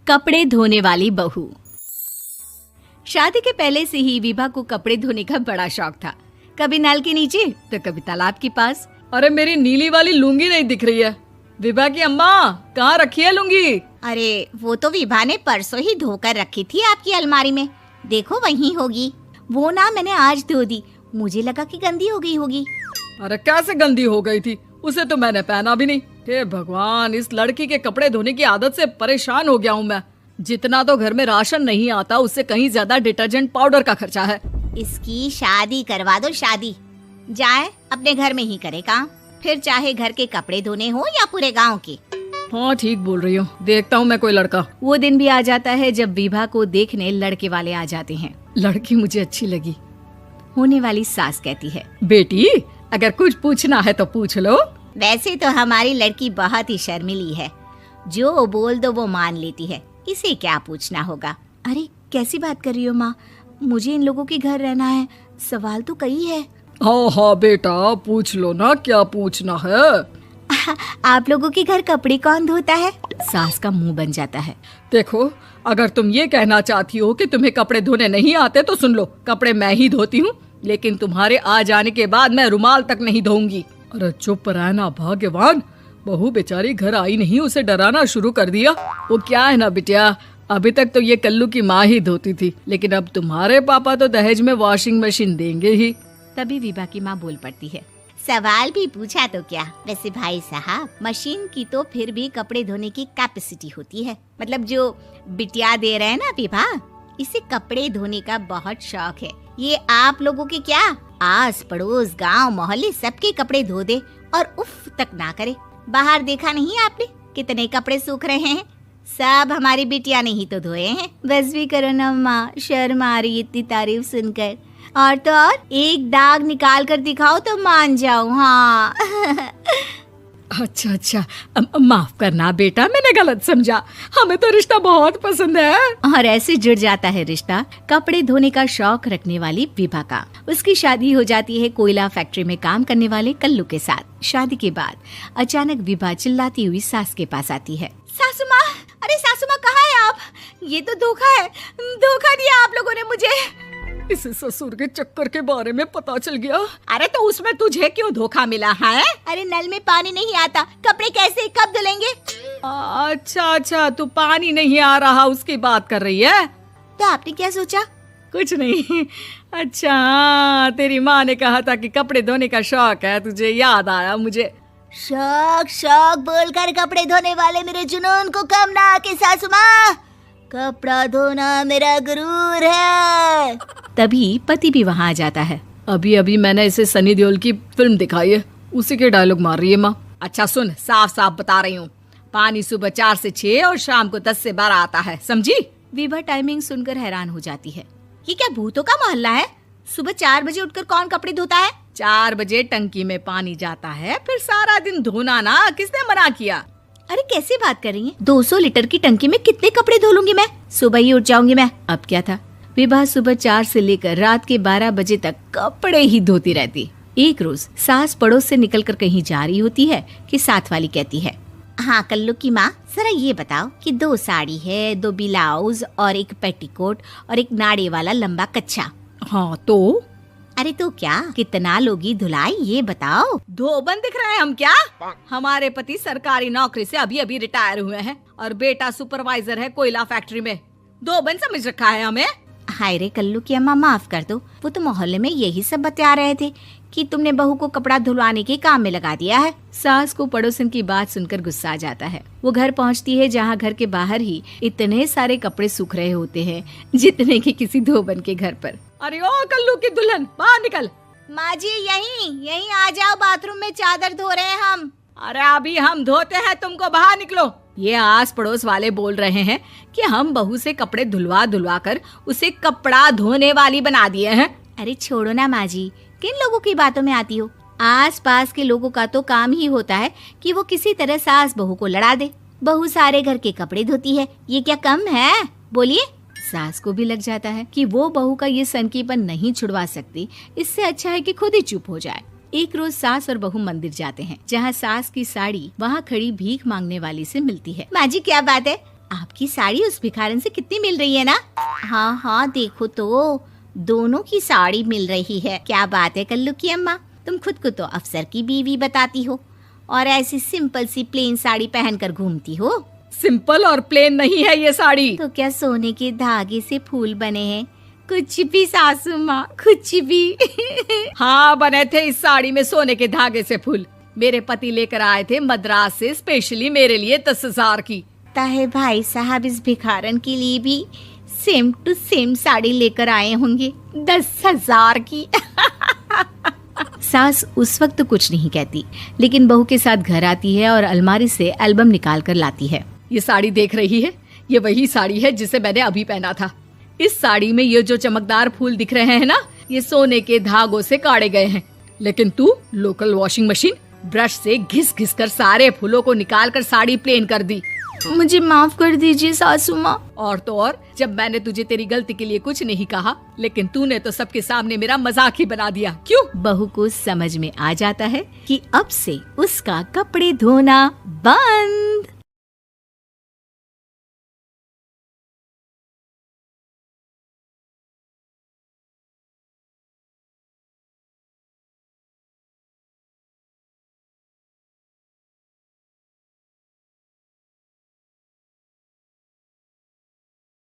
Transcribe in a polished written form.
कपड़े धोने वाली बहू। शादी के पहले से ही विभा को कपड़े धोने का बड़ा शौक था। कभी नल के नीचे तो कभी तालाब के पास। अरे मेरी नीली वाली लुंगी नहीं दिख रही है। विभा की अम्मा, कहाँ रखी है लुंगी? अरे वो तो विभा ने परसों ही धोकर रखी थी आपकी अलमारी में, देखो वहीं होगी। वो ना मैंने आज धो दी, मुझे लगा कि गंदी हो गई होगी। अरे कैसे गंदी हो गई थी? उसे तो मैंने पहना भी नहीं। हे भगवान, इस लड़की के कपड़े धोने की आदत से परेशान हो गया हूँ मैं। जितना तो घर में राशन नहीं आता, उससे कहीं ज्यादा डिटर्जेंट पाउडर का खर्चा है। इसकी शादी करवा दो, शादी जाए अपने घर में ही करे काम, फिर चाहे घर के कपड़े धोने हो या पूरे गांव के। हाँ ठीक बोल रही हो, देखता हूँ मैं कोई लड़का। वो दिन भी आ जाता है जब विभा को देखने लड़के वाले आ जाते हैं। लड़की मुझे अच्छी लगी। होने वाली सास कहती है, बेटी अगर कुछ पूछना है तो पूछ लो। वैसे तो हमारी लड़की बहुत ही शर्मीली है, जो बोल दो वो मान लेती है, इसे क्या पूछना होगा। अरे कैसी बात कर रही हो माँ, मुझे इन लोगों के घर रहना है, सवाल तो कई है। हाँ हाँ बेटा, पूछ लो ना, क्या पूछना है। आप लोगों के घर कपड़े कौन धोता है? सास का मुंह बन जाता है। देखो, अगर तुम ये कहना चाहती हो कि तुम्हें कपड़े धोने नहीं आते तो सुन लो, कपड़े मैं ही धोती हूँ, लेकिन तुम्हारे आ जाने के बाद मैं रुमाल तक नहीं धोऊंगी। अरे चुप रहना भाग्यवान, बहू बेचारी घर आई नहीं, उसे डराना शुरू कर दिया। वो क्या है ना बिटिया, अभी तक तो ये कल्लू की माँ ही धोती थी, लेकिन अब तुम्हारे पापा तो दहेज में वॉशिंग मशीन देंगे ही। तभी विभा की माँ बोल पड़ती है, सवाल भी पूछा तो क्या। वैसे भाई साहब, मशीन की तो फिर भी कपड़े धोने की कैपेसिटी होती है। मतलब जो बिटिया दे रहे हैं ना विभा, इसे कपड़े धोने का बहुत शौक है। ये आप लोगों के क्या, आस पड़ोस गांव मोहल्ले सबके कपड़े धो दे और उफ तक ना करे। बाहर देखा नहीं आपने कितने कपड़े सूख रहे हैं? सब हमारी बिटिया ने ही तो धोए हैं। बस भी करो ना माँ, शर्म आ रही इतनी तारीफ सुनकर। और तो और एक दाग निकाल कर दिखाओ तो मान जाऊं। हाँ अच्छा, माफ करना बेटा, मैंने गलत समझा। हमें तो रिश्ता बहुत पसंद है। और ऐसे जुड़ जाता है रिश्ता कपड़े धोने का शौक रखने वाली विभा का। उसकी शादी हो जाती है कोयला फैक्ट्री में काम करने वाले कल्लू के साथ। शादी के बाद अचानक विभा चिल्लाती हुई सास के पास आती है। सासू माँ, अरे सासू माँ कहाँ है आप? ये तो धोखा है, धोखा दिया आप लोगों ने मुझे। इसे ससुर के चक्कर के बारे में पता चल गया। अरे तो उसमें तुझे क्यों धोखा मिला है? अरे नल में पानी नहीं आता, कपड़े कैसे कब धुलेंगे? अच्छा, तू पानी नहीं आ रहा उसकी बात कर रही है। तो आपने क्या सोचा? कुछ नहीं। अच्छा, तेरी माँ ने कहा था कि कपड़े धोने का शौक है तुझे, याद आया मुझे। शौक बोलकर कपड़े धोने वाले मेरे जुनून को कम ना आके सासू माँ, कपड़ा धोना मेरा गुरूर है। तभी पति भी वहाँ आ जाता है। अभी मैंने इसे सनी देओल की फिल्म दिखाई है, उसी के डायलॉग मार रही है माँ। अच्छा सुन, साफ बता रही हूँ, पानी सुबह 4 से 6 और शाम को 10 से 12 आता है, समझी? विभा टाइमिंग सुनकर हैरान हो जाती है। ये क्या भूतों का मोहल्ला है? सुबह 4 बजे उठकर कौन कपड़े धोता है? 4 बजे टंकी में पानी जाता है, फिर सारा दिन धोना ना, किसने मना किया? अरे कैसी बात कर रही हैं? 200 लीटर की टंकी में कितने कपड़े धो लूंगी मैं? सुबह ही उठ जाऊंगी मैं। अब क्या था, विभा सुबह 4 से लेकर रात के 12 बजे तक कपड़े ही धोती रहती। एक रोज सास पड़ोस से निकलकर कहीं जा रही होती है कि साथ वाली कहती है, हाँ कल्लू की माँ, जरा ये बताओ कि 2 साड़ी है, 2 ब्लाउज और एक पेटीकोट और एक नाड़े वाला लंबा कच्छा। हाँ तो? अरे तो क्या, कितना लोगी धुलाई ये बताओ। धोबन दिख रहे हैं हम क्या? हमारे पति सरकारी नौकरी से अभी रिटायर हुए हैं और बेटा सुपरवाइजर है कोयला फैक्ट्री में। धोबन समझ रखा है हमें। हाय रे कल्लू की अम्मा, माफ कर दो, वो तो मोहल्ले में यही सब बता रहे थे कि तुमने बहू को कपड़ा धुलवाने के काम में लगा दिया है। सास को पड़ोसन की बात सुनकर गुस्सा आ जाता है। वो घर पहुंचती है जहां घर के बाहर ही इतने सारे कपड़े सूख रहे होते हैं जितने कि किसी धोबन के घर पर। अरे ओ कल्लू की दुल्हन, बाहर निकल। माँ जी यहीं आ जाओ, बाथरूम में चादर धो रहे हैं हम। अरे अभी हम धोते हैं, तुमको बाहर निकलो। ये आस पड़ोस वाले बोल रहे हैं कि हम बहू से कपड़े धुलवा कर उसे कपड़ा धोने वाली बना दिए हैं। अरे छोड़ो ना माँ जी, किन लोगों की बातों में आती हो? आस पास के लोगों का तो काम ही होता है कि वो किसी तरह सास बहू को लड़ा दे। बहू सारे घर के कपड़े धोती है, ये क्या कम है? बोलिए। सास को भी लग जाता है कि वो बहू का ये सनकीपन नहीं छुड़वा सकती, इससे अच्छा है कि खुद ही चुप हो जाए। एक रोज सास और बहू मंदिर जाते हैं, जहाँ सास की साड़ी वहाँ खड़ी भीख मांगने वाली से मिलती है। माँ जी क्या बात है, आपकी साड़ी उस भिखारन से कितनी मिल रही है ना? हाँ हाँ देखो तो, दोनों की साड़ी मिल रही है। क्या बात है कल्लू की अम्मा, तुम खुद को तो अफसर की बीवी बताती हो और ऐसी सिंपल सी प्लेन साड़ी पहनकर घूमती हो। सिंपल और प्लेन नहीं है ये साड़ी। तो क्या सोने के धागे से फूल बने हैं? कुछ भी सासू माँ, कुछ भी। हाँ बने थे इस साड़ी में सोने के धागे से फूल। मेरे पति लेकर आए थे मद्रास से स्पेशली मेरे लिए 10,000 की। ताहे भाई साहब इस भिखारन के लिए भी सेम टू सेम साड़ी लेकर आए होंगे 10,000 की। सास उस वक्त तो कुछ नहीं कहती, लेकिन बहू के साथ घर आती है और अलमारी से एल्बम निकाल कर लाती है। ये साड़ी देख रही है, ये वही साड़ी है जिसे मैंने अभी पहना था। इस साड़ी में ये जो चमकदार फूल दिख रहे हैं ना, ये सोने के धागों से काढ़े गए हैं। लेकिन तू लोकल वॉशिंग मशीन ब्रश से घिस घिस कर सारे फूलों को निकाल कर साड़ी प्लेन कर दी। मुझे माफ कर दीजिए सासू माँ। और तो और, जब मैंने तुझे तेरी गलती के लिए कुछ नहीं कहा, लेकिन तूने तो सबके सामने मेरा मजाक ही बना दिया। क्यों? बहू को समझ में आ जाता है कि अब से उसका कपड़े धोना बंद।